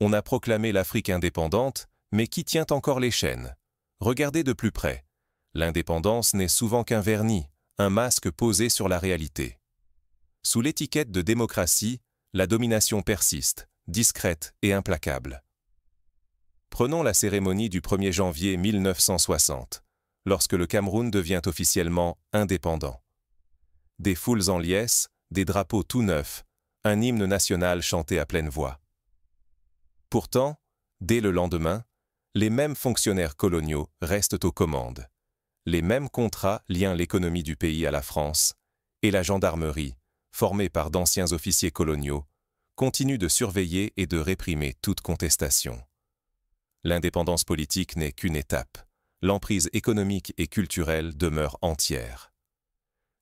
On a proclamé l'Afrique indépendante, mais qui tient encore les chaînes? Regardez de plus près. L'indépendance n'est souvent qu'un vernis, un masque posé sur la réalité. Sous l'étiquette de démocratie, la domination persiste, discrète et implacable. Prenons la cérémonie du 1er janvier 1960, lorsque le Cameroun devient officiellement indépendant. Des foules en liesse, des drapeaux tout neufs, un hymne national chanté à pleine voix. Pourtant, dès le lendemain, les mêmes fonctionnaires coloniaux restent aux commandes. Les mêmes contrats lient l'économie du pays à la France, et la gendarmerie, formée par d'anciens officiers coloniaux, continue de surveiller et de réprimer toute contestation. L'indépendance politique n'est qu'une étape. L'emprise économique et culturelle demeure entière.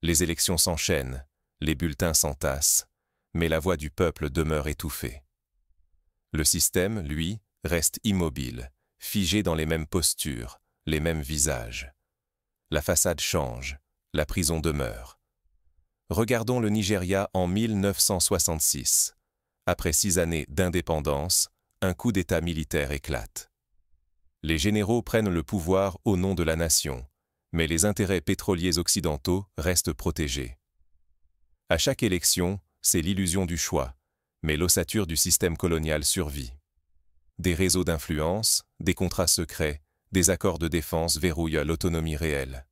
Les élections s'enchaînent, les bulletins s'entassent, mais la voix du peuple demeure étouffée. Le système, lui, reste immobile, figé dans les mêmes postures, les mêmes visages. La façade change, la prison demeure. Regardons le Nigeria en 1966. Après 6 années d'indépendance, un coup d'État militaire éclate. Les généraux prennent le pouvoir au nom de la nation, mais les intérêts pétroliers occidentaux restent protégés. À chaque élection, c'est l'illusion du choix, mais l'ossature du système colonial survit. Des réseaux d'influence, des contrats secrets, des accords de défense verrouillent l'autonomie réelle.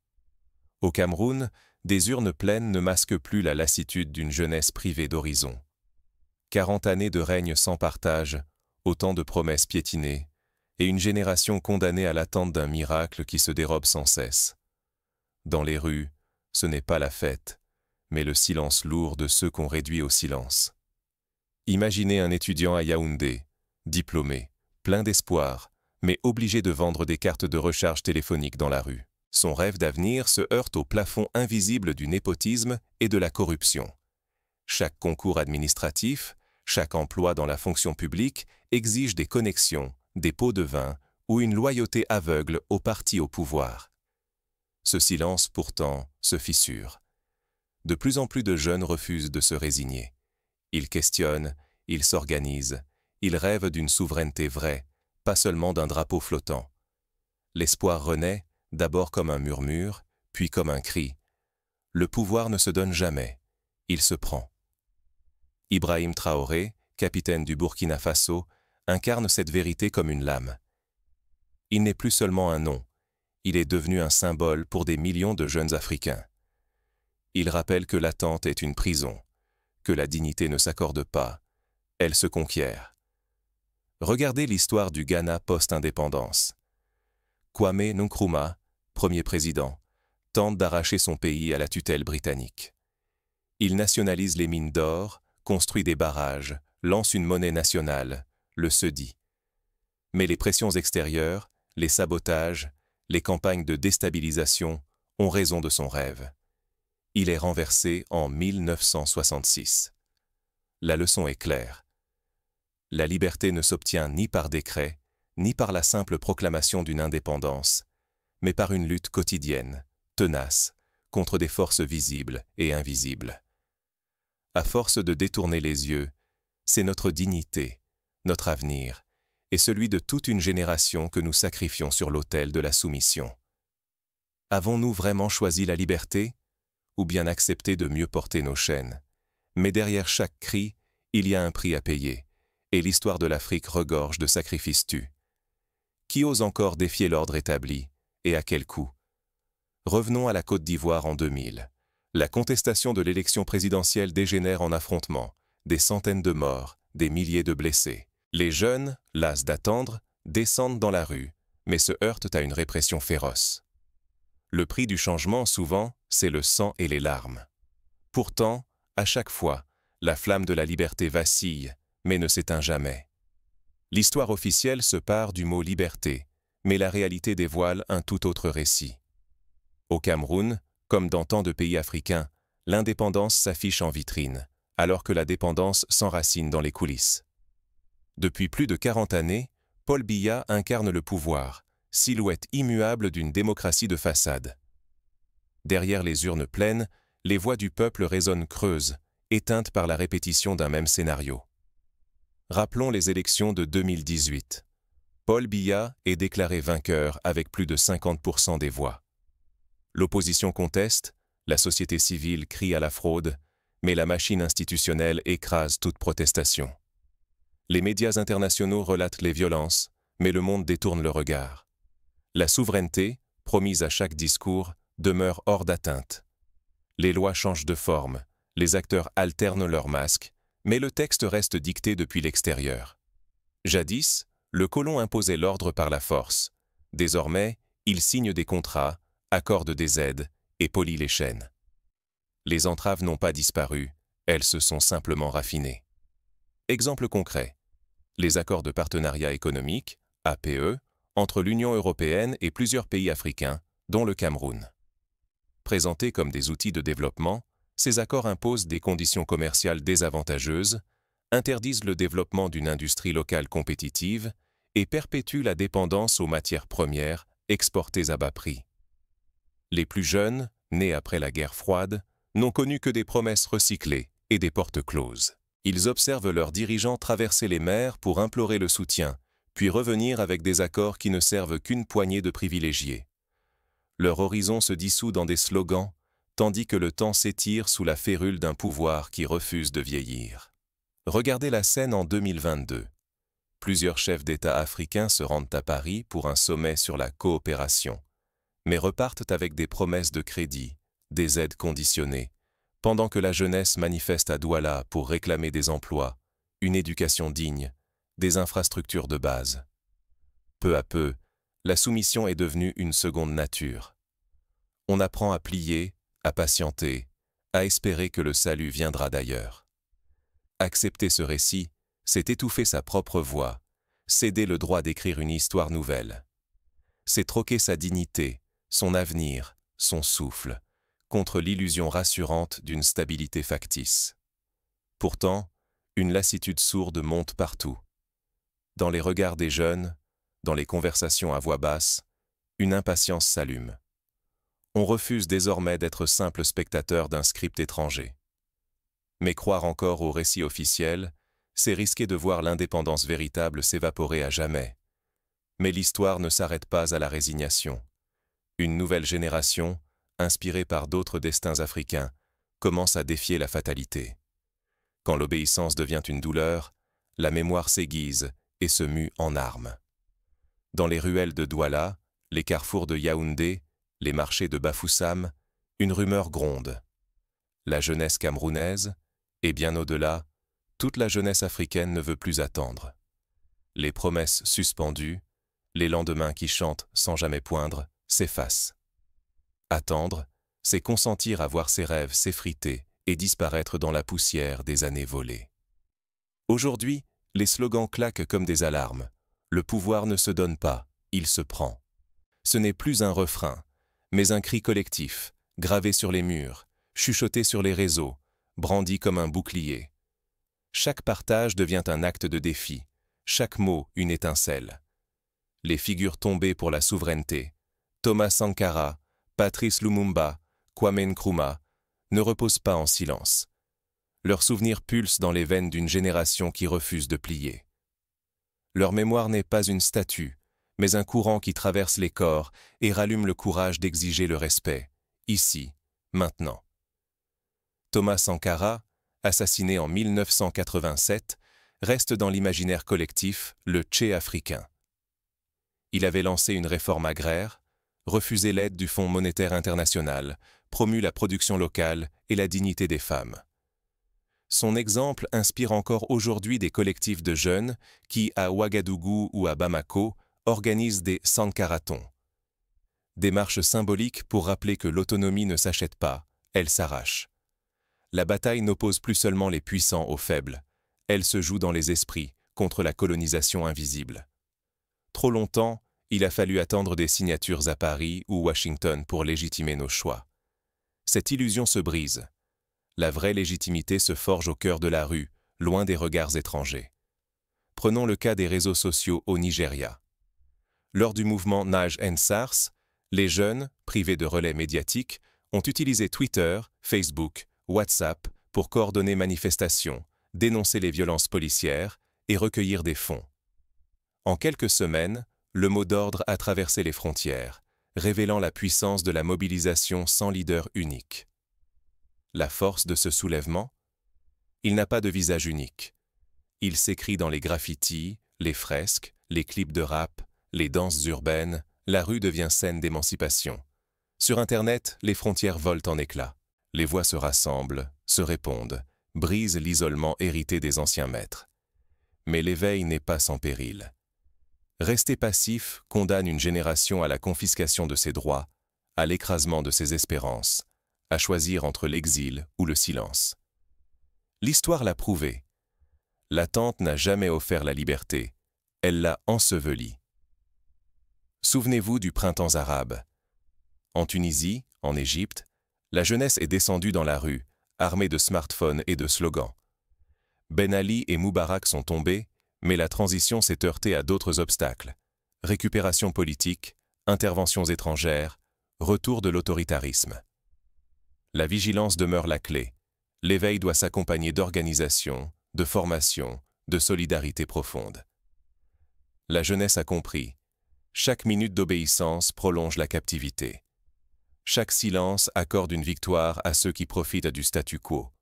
Au Cameroun, des urnes pleines ne masquent plus la lassitude d'une jeunesse privée d'horizon. 40 années de règne sans partage, autant de promesses piétinées, et une génération condamnée à l'attente d'un miracle qui se dérobe sans cesse. Dans les rues, ce n'est pas la fête, mais le silence lourd de ceux qu'on réduit au silence. Imaginez un étudiant à Yaoundé, diplômé, plein d'espoir, mais obligé de vendre des cartes de recharge téléphonique dans la rue. Son rêve d'avenir se heurte au plafond invisible du népotisme et de la corruption. Chaque concours administratif, chaque emploi dans la fonction publique exige des connexions, des pots de vin ou une loyauté aveugle au parti au pouvoir. Ce silence, pourtant, se fissure. De plus en plus de jeunes refusent de se résigner. Ils questionnent, ils s'organisent, ils rêvent d'une souveraineté vraie, pas seulement d'un drapeau flottant. L'espoir renaît, d'abord comme un murmure, puis comme un cri. Le pouvoir ne se donne jamais, il se prend. Ibrahim Traoré, capitaine du Burkina Faso, incarne cette vérité comme une lame. Il n'est plus seulement un nom, il est devenu un symbole pour des millions de jeunes Africains. Il rappelle que l'attente est une prison, que la dignité ne s'accorde pas, elle se conquiert. Regardez l'histoire du Ghana post-indépendance. Kwame Nkrumah, premier président, tente d'arracher son pays à la tutelle britannique. Il nationalise les mines d'or, construit des barrages, lance une monnaie nationale, le cedi. Mais les pressions extérieures, les sabotages, les campagnes de déstabilisation ont raison de son rêve. Il est renversé en 1966. La leçon est claire. La liberté ne s'obtient ni par décret, ni par la simple proclamation d'une indépendance, mais par une lutte quotidienne, tenace, contre des forces visibles et invisibles. À force de détourner les yeux, c'est notre dignité, notre avenir, et celui de toute une génération que nous sacrifions sur l'autel de la soumission. Avons-nous vraiment choisi la liberté, ou bien accepté de mieux porter nos chaînes? Mais derrière chaque cri, il y a un prix à payer, et l'histoire de l'Afrique regorge de sacrifices tus. Qui ose encore défier l'ordre établi, et à quel coût? Revenons à la Côte d'Ivoire en 2000. La contestation de l'élection présidentielle dégénère en affrontements, des centaines de morts, des milliers de blessés. Les jeunes, las d'attendre, descendent dans la rue, mais se heurtent à une répression féroce. Le prix du changement, souvent, c'est le sang et les larmes. Pourtant, à chaque fois, la flamme de la liberté vacille, mais ne s'éteint jamais. L'histoire officielle se pare du mot « liberté », mais la réalité dévoile un tout autre récit. Au Cameroun, comme dans tant de pays africains, l'indépendance s'affiche en vitrine, alors que la dépendance s'enracine dans les coulisses. Depuis plus de 40 années, Paul Biya incarne le pouvoir, silhouette immuable d'une démocratie de façade. Derrière les urnes pleines, les voix du peuple résonnent creuses, éteintes par la répétition d'un même scénario. Rappelons les élections de 2018. Paul Biya est déclaré vainqueur avec plus de 50% des voix. L'opposition conteste, la société civile crie à la fraude, mais la machine institutionnelle écrase toute protestation. Les médias internationaux relatent les violences, mais le monde détourne le regard. La souveraineté, promise à chaque discours, demeure hors d'atteinte. Les lois changent de forme, les acteurs alternent leurs masques, mais le texte reste dicté depuis l'extérieur. Jadis, le colon imposait l'ordre par la force. Désormais, il signe des contrats, accorde des aides et polit les chaînes. Les entraves n'ont pas disparu, elles se sont simplement raffinées. Exemple concret. Les accords de partenariat économique, APE, entre l'Union européenne et plusieurs pays africains, dont le Cameroun. Présentés comme des outils de développement, ces accords imposent des conditions commerciales désavantageuses, interdisent le développement d'une industrie locale compétitive et perpétuent la dépendance aux matières premières exportées à bas prix. Les plus jeunes, nés après la guerre froide, n'ont connu que des promesses recyclées et des portes closes. Ils observent leurs dirigeants traverser les mers pour implorer le soutien, puis revenir avec des accords qui ne servent qu'une poignée de privilégiés. Leur horizon se dissout dans des slogans, tandis que le temps s'étire sous la férule d'un pouvoir qui refuse de vieillir. Regardez la scène en 2022. Plusieurs chefs d'État africains se rendent à Paris pour un sommet sur la coopération, mais repartent avec des promesses de crédit, des aides conditionnées, pendant que la jeunesse manifeste à Douala pour réclamer des emplois, une éducation digne, des infrastructures de base. Peu à peu, la soumission est devenue une seconde nature. On apprend à plier, à patienter, à espérer que le salut viendra d'ailleurs. Accepter ce récit, c'est étouffer sa propre voix, céder le droit d'écrire une histoire nouvelle. C'est troquer sa dignité, son avenir, son souffle, contre l'illusion rassurante d'une stabilité factice. Pourtant, une lassitude sourde monte partout. Dans les regards des jeunes, dans les conversations à voix basse, une impatience s'allume. On refuse désormais d'être simple spectateur d'un script étranger. Mais croire encore au récit officiel, c'est risquer de voir l'indépendance véritable s'évaporer à jamais. Mais l'histoire ne s'arrête pas à la résignation. Une nouvelle génération, inspirée par d'autres destins africains, commence à défier la fatalité. Quand l'obéissance devient une douleur, la mémoire s'aiguise et se mue en armes. Dans les ruelles de Douala, les carrefours de Yaoundé, les marchés de Bafoussam, une rumeur gronde. La jeunesse camerounaise, et bien au-delà, toute la jeunesse africaine ne veut plus attendre. Les promesses suspendues, les lendemains qui chantent sans jamais poindre, s'effacent. Attendre, c'est consentir à voir ses rêves s'effriter et disparaître dans la poussière des années volées. Aujourd'hui, les slogans claquent comme des alarmes. Le pouvoir ne se donne pas, il se prend. Ce n'est plus un refrain, mais un cri collectif, gravé sur les murs, chuchoté sur les réseaux, brandi comme un bouclier. Chaque partage devient un acte de défi, chaque mot une étincelle. Les figures tombées pour la souveraineté, Thomas Sankara, Patrice Lumumba, Kwame Nkrumah, ne reposent pas en silence. Leurs souvenirs pulsent dans les veines d'une génération qui refuse de plier. Leur mémoire n'est pas une statue, mais un courant qui traverse les corps et rallume le courage d'exiger le respect, ici, maintenant. Thomas Sankara, assassiné en 1987, reste dans l'imaginaire collectif le Tché africain. Il avait lancé une réforme agraire, refusé l'aide du Fonds monétaire international, promu la production locale et la dignité des femmes. Son exemple inspire encore aujourd'hui des collectifs de jeunes qui, à Ouagadougou ou à Bamako, organisent des Sankaratons. Des marches symboliques pour rappeler que l'autonomie ne s'achète pas, elle s'arrache. La bataille n'oppose plus seulement les puissants aux faibles, elle se joue dans les esprits contre la colonisation invisible. Trop longtemps, il a fallu attendre des signatures à Paris ou Washington pour légitimer nos choix. Cette illusion se brise. La vraie légitimité se forge au cœur de la rue, loin des regards étrangers. Prenons le cas des réseaux sociaux au Nigeria. Lors du mouvement Naj Ensars, les jeunes, privés de relais médiatiques, ont utilisé Twitter, Facebook, WhatsApp pour coordonner manifestations, dénoncer les violences policières et recueillir des fonds. En quelques semaines, le mot d'ordre a traversé les frontières, révélant la puissance de la mobilisation sans leader unique. La force de ce soulèvement? Il n'a pas de visage unique. Il s'écrit dans les graffitis, les fresques, les clips de rap, les danses urbaines, la rue devient scène d'émancipation. Sur Internet, les frontières volent en éclats. Les voix se rassemblent, se répondent, brisent l'isolement hérité des anciens maîtres. Mais l'éveil n'est pas sans péril. Rester passif condamne une génération à la confiscation de ses droits, à l'écrasement de ses espérances, à choisir entre l'exil ou le silence. L'histoire l'a prouvé. L'attente n'a jamais offert la liberté, elle l'a ensevelie. Souvenez-vous du printemps arabe. En Tunisie, en Égypte, la jeunesse est descendue dans la rue, armée de smartphones et de slogans. Ben Ali et Moubarak sont tombés, mais la transition s'est heurtée à d'autres obstacles. Récupération politique, interventions étrangères, retour de l'autoritarisme. La vigilance demeure la clé. L'éveil doit s'accompagner d'organisation, de formation, de solidarité profonde. La jeunesse a compris. Chaque minute d'obéissance prolonge la captivité. Chaque silence accorde une victoire à ceux qui profitent du statu quo.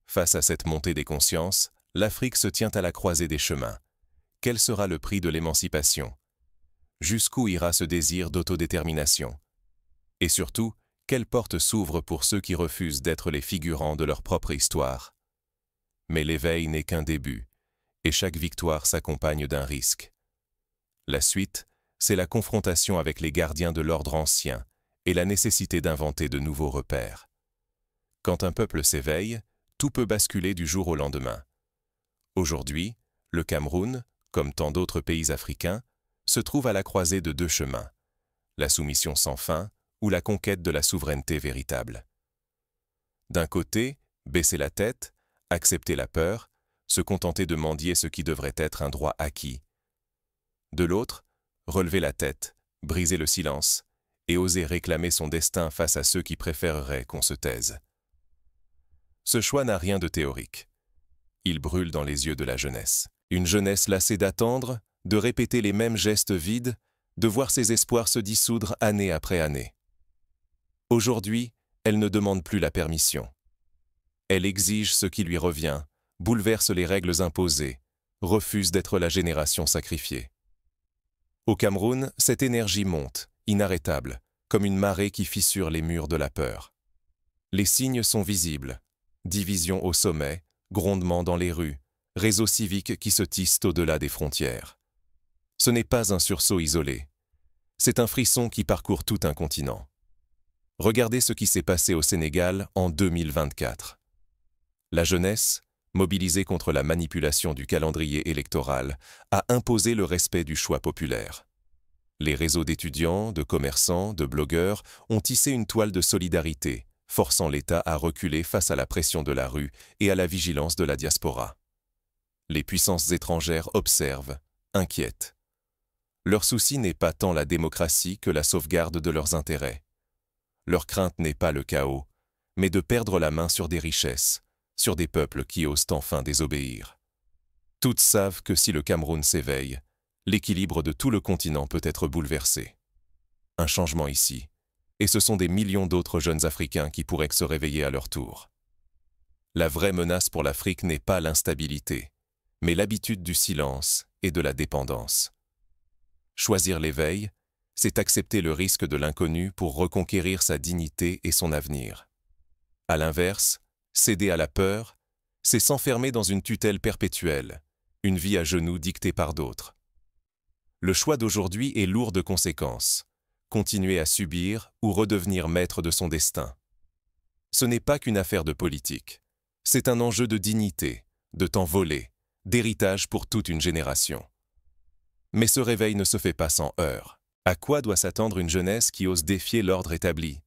Face à cette montée des consciences, l'Afrique se tient à la croisée des chemins. Quel sera le prix de l'émancipation? Jusqu'où ira ce désir d'autodétermination? Et surtout, quelle porte s'ouvre pour ceux qui refusent d'être les figurants de leur propre histoire? Mais l'éveil n'est qu'un début, et chaque victoire s'accompagne d'un risque. La suite, c'est la confrontation avec les gardiens de l'ordre ancien et la nécessité d'inventer de nouveaux repères. Quand un peuple s'éveille, tout peut basculer du jour au lendemain. Aujourd'hui, le Cameroun, comme tant d'autres pays africains, se trouve à la croisée de deux chemins, la soumission sans fin ou la conquête de la souveraineté véritable. D'un côté, baisser la tête, accepter la peur, se contenter de mendier ce qui devrait être un droit acquis. De l'autre, relever la tête, briser le silence et oser réclamer son destin face à ceux qui préféreraient qu'on se taise. Ce choix n'a rien de théorique. Il brûle dans les yeux de la jeunesse. Une jeunesse lassée d'attendre, de répéter les mêmes gestes vides, de voir ses espoirs se dissoudre année après année. Aujourd'hui, elle ne demande plus la permission. Elle exige ce qui lui revient, bouleverse les règles imposées, refuse d'être la génération sacrifiée. Au Cameroun, cette énergie monte, inarrêtable, comme une marée qui fissure les murs de la peur. Les signes sont visibles. Division au sommet, grondements dans les rues, réseaux civiques qui se tissent au-delà des frontières. Ce n'est pas un sursaut isolé. C'est un frisson qui parcourt tout un continent. Regardez ce qui s'est passé au Sénégal en 2024. La jeunesse, mobilisée contre la manipulation du calendrier électoral, a imposé le respect du choix populaire. Les réseaux d'étudiants, de commerçants, de blogueurs ont tissé une toile de solidarité, forçant l'État à reculer face à la pression de la rue et à la vigilance de la diaspora. Les puissances étrangères observent, inquiètent. Leur souci n'est pas tant la démocratie que la sauvegarde de leurs intérêts. Leur crainte n'est pas le chaos, mais de perdre la main sur des richesses, sur des peuples qui osent enfin désobéir. Toutes savent que si le Cameroun s'éveille, l'équilibre de tout le continent peut être bouleversé. Un changement ici, et ce sont des millions d'autres jeunes Africains qui pourraient se réveiller à leur tour. La vraie menace pour l'Afrique n'est pas l'instabilité, mais l'habitude du silence et de la dépendance. Choisir l'éveil, c'est accepter le risque de l'inconnu pour reconquérir sa dignité et son avenir. À l'inverse, céder à la peur, c'est s'enfermer dans une tutelle perpétuelle, une vie à genoux dictée par d'autres. Le choix d'aujourd'hui est lourd de conséquences. Continuer à subir ou redevenir maître de son destin. Ce n'est pas qu'une affaire de politique. C'est un enjeu de dignité, de temps volé, d'héritage pour toute une génération. Mais ce réveil ne se fait pas sans heurts. À quoi doit s'attendre une jeunesse qui ose défier l'ordre établi?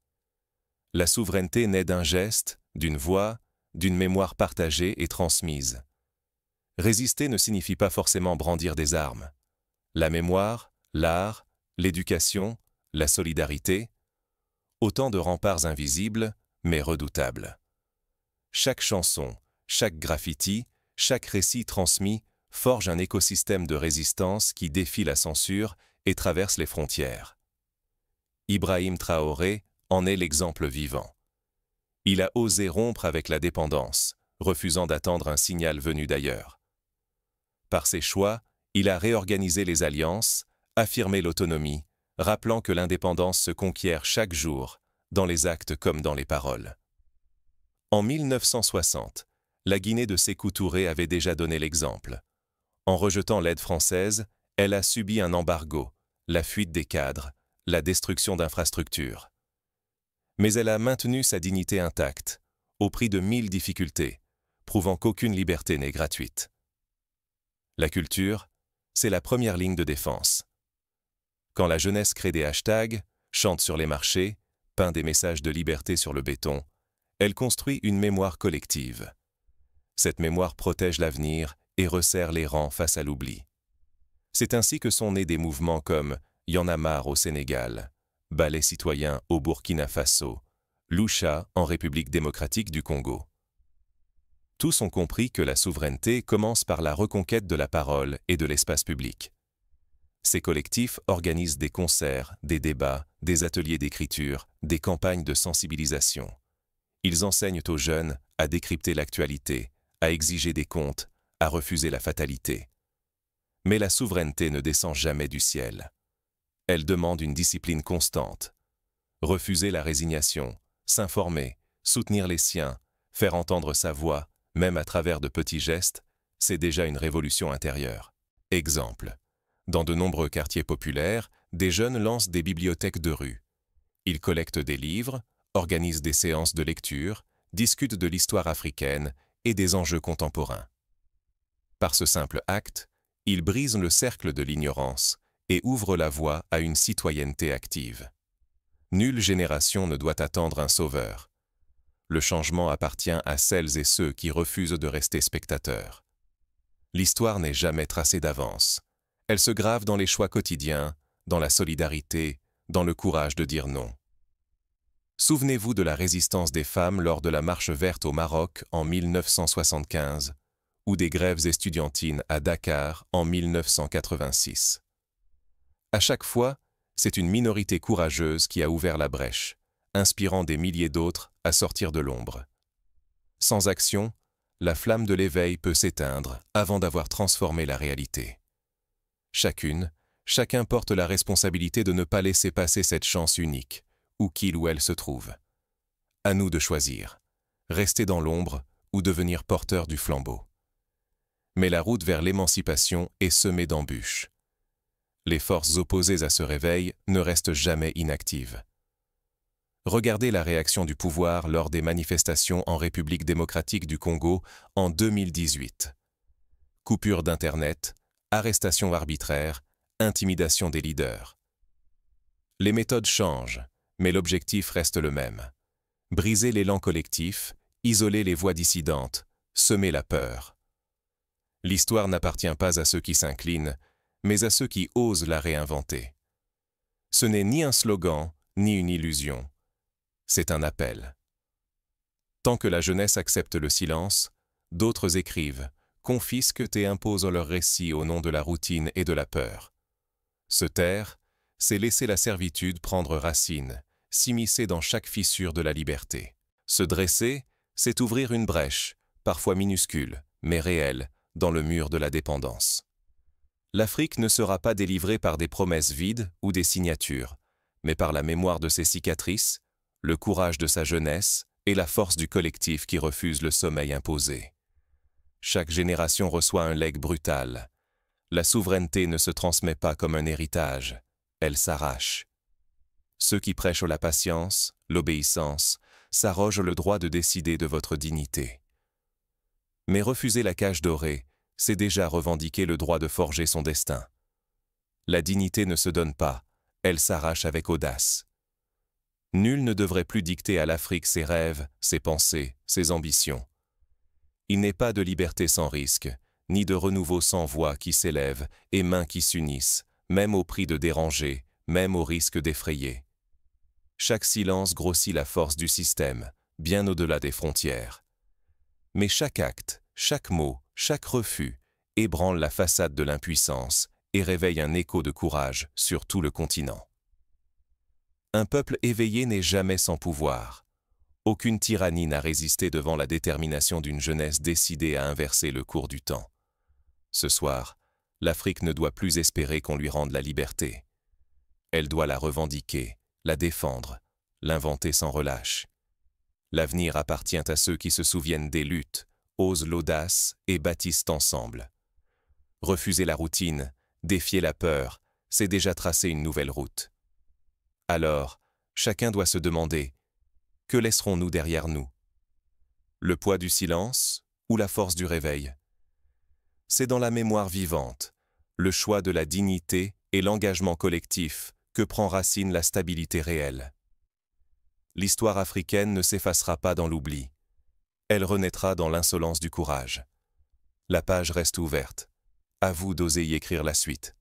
La souveraineté naît d'un geste, d'une voix, d'une mémoire partagée et transmise. Résister ne signifie pas forcément brandir des armes. La mémoire, l'art, l'éducation, la solidarité, autant de remparts invisibles, mais redoutables. Chaque chanson, chaque graffiti, chaque récit transmis forge un écosystème de résistance qui défie la censure et traverse les frontières. Ibrahim Traoré en est l'exemple vivant. Il a osé rompre avec la dépendance, refusant d'attendre un signal venu d'ailleurs. Par ses choix, il a réorganisé les alliances, affirmé l'autonomie, rappelant que l'indépendance se conquiert chaque jour, dans les actes comme dans les paroles. En 1960, la Guinée de Sékou Touré avait déjà donné l'exemple. En rejetant l'aide française, elle a subi un embargo, la fuite des cadres, la destruction d'infrastructures. Mais elle a maintenu sa dignité intacte, au prix de 1000 difficultés, prouvant qu'aucune liberté n'est gratuite. La culture, c'est la première ligne de défense. Quand la jeunesse crée des hashtags, chante sur les marchés, peint des messages de liberté sur le béton, elle construit une mémoire collective. Cette mémoire protège l'avenir et resserre les rangs face à l'oubli. C'est ainsi que sont nés des mouvements comme Y en a marre au Sénégal, Ballet citoyen au Burkina Faso, Lucha en République démocratique du Congo. Tous ont compris que la souveraineté commence par la reconquête de la parole et de l'espace public. Ces collectifs organisent des concerts, des débats, des ateliers d'écriture, des campagnes de sensibilisation. Ils enseignent aux jeunes à décrypter l'actualité, à exiger des comptes, à refuser la fatalité. Mais la souveraineté ne descend jamais du ciel. Elle demande une discipline constante. Refuser la résignation, s'informer, soutenir les siens, faire entendre sa voix, même à travers de petits gestes, c'est déjà une révolution intérieure. Exemple. Dans de nombreux quartiers populaires, des jeunes lancent des bibliothèques de rue. Ils collectent des livres, organisent des séances de lecture, discutent de l'histoire africaine et des enjeux contemporains. Par ce simple acte, ils brisent le cercle de l'ignorance et ouvrent la voie à une citoyenneté active. Nulle génération ne doit attendre un sauveur. Le changement appartient à celles et ceux qui refusent de rester spectateurs. L'histoire n'est jamais tracée d'avance. Elle se grave dans les choix quotidiens, dans la solidarité, dans le courage de dire non. Souvenez-vous de la résistance des femmes lors de la Marche verte au Maroc en 1975 ou des grèves estudiantines à Dakar en 1986. À chaque fois, c'est une minorité courageuse qui a ouvert la brèche, inspirant des milliers d'autres à sortir de l'ombre. Sans action, la flamme de l'éveil peut s'éteindre avant d'avoir transformé la réalité. Chacun porte la responsabilité de ne pas laisser passer cette chance unique, où qu'il ou elle se trouve. À nous de choisir, rester dans l'ombre ou devenir porteur du flambeau. Mais la route vers l'émancipation est semée d'embûches. Les forces opposées à ce réveil ne restent jamais inactives. Regardez la réaction du pouvoir lors des manifestations en République démocratique du Congo en 2018. Coupure d'Internet, arrestation arbitraire, intimidation des leaders. Les méthodes changent, mais l'objectif reste le même. Briser l'élan collectif, isoler les voix dissidentes, semer la peur. L'histoire n'appartient pas à ceux qui s'inclinent, mais à ceux qui osent la réinventer. Ce n'est ni un slogan, ni une illusion. C'est un appel. Tant que la jeunesse accepte le silence, d'autres écrivent, confisquent et imposent leur récit au nom de la routine et de la peur. Se taire, c'est laisser la servitude prendre racine, s'immiscer dans chaque fissure de la liberté. Se dresser, c'est ouvrir une brèche, parfois minuscule, mais réelle, dans le mur de la dépendance. L'Afrique ne sera pas délivrée par des promesses vides ou des signatures, mais par la mémoire de ses cicatrices, le courage de sa jeunesse et la force du collectif qui refuse le sommeil imposé. Chaque génération reçoit un legs brutal. La souveraineté ne se transmet pas comme un héritage, elle s'arrache. Ceux qui prêchent la patience, l'obéissance, s'arrogent le droit de décider de votre dignité. Mais refuser la cage dorée, c'est déjà revendiquer le droit de forger son destin. La dignité ne se donne pas, elle s'arrache avec audace. Nul ne devrait plus dicter à l'Afrique ses rêves, ses pensées, ses ambitions. Il n'est pas de liberté sans risque, ni de renouveau sans voix qui s'élève et mains qui s'unissent, même au prix de déranger, même au risque d'effrayer. Chaque silence grossit la force du système, bien au-delà des frontières. Mais chaque acte, chaque mot, chaque refus ébranle la façade de l'impuissance et réveille un écho de courage sur tout le continent. Un peuple éveillé n'est jamais sans pouvoir. Aucune tyrannie n'a résisté devant la détermination d'une jeunesse décidée à inverser le cours du temps. Ce soir, l'Afrique ne doit plus espérer qu'on lui rende la liberté. Elle doit la revendiquer, la défendre, l'inventer sans relâche. L'avenir appartient à ceux qui se souviennent des luttes, osent l'audace et bâtissent ensemble. Refuser la routine, défier la peur, c'est déjà tracer une nouvelle route. Alors, chacun doit se demander, que laisserons-nous derrière nous? Le poids du silence ou la force du réveil? C'est dans la mémoire vivante, le choix de la dignité et l'engagement collectif que prend racine la stabilité réelle. L'histoire africaine ne s'effacera pas dans l'oubli. Elle renaîtra dans l'insolence du courage. La page reste ouverte. À vous d'oser y écrire la suite.